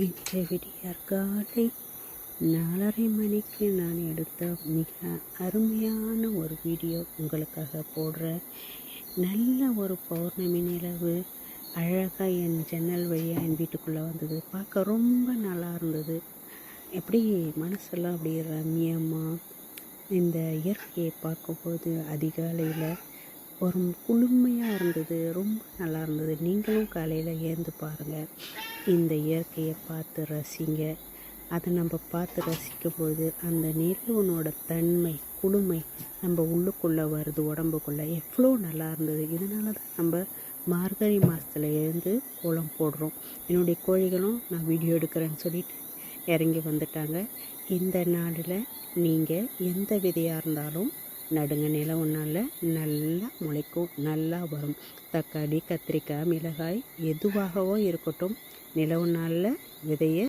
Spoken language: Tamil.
இன்று விடியற்காலை 4:30 மணிக்கு நான் எடுத்த மிக அருமையான ஒரு வீடியோ உங்களுக்காக போடுறேன். நல்ல ஒரு பௌர்ணமி நிலவு அழகாக என் ஜன்னல் வழியாக என் வீட்டுக்குள்ளே வந்தது. பார்க்க ரொம்ப நல்லா இருந்தது. எப்படி மனசெல்லாம் அப்படி ரம்யமாக இந்த இயற்கையை பார்க்கும்போது அதிகாலையில் ஒரு குளுமையாக இருந்தது. ரொம்ப நல்லா இருந்தது. நீங்களும் காலையில் ஏந்து பாருங்கள், இந்த இயற்கையை பார்த்து ரசிங்க. அதை நம்ம பார்த்து ரசிக்கும்போது அந்த நிலவனோட தன்மை குளுமை நம்ம உள்ளுக்குள்ளே வருது, உடம்புக்குள்ளே எவ்வளோ நல்லா இருந்தது. இதனால தான் நம்ம மார்கழி மாதத்தில் எழுந்து கோலம் போடுறோம். என்னுடைய கோழிகளும் நான் வீடியோ எடுக்கிறேன்னு சொல்லிட்டு இறங்கி வந்துட்டாங்க. இந்த நாளில் நீங்கள் எந்த விதையாக இருந்தாலும் நடுங்க. நிலவுனால நல்லா முளைக்கும், நல்லா வரும். தக்காளி, கத்திரிக்காய், மிளகாய் எதுவாகவோ இருக்கட்டும், நிலவு நாளில் விதையை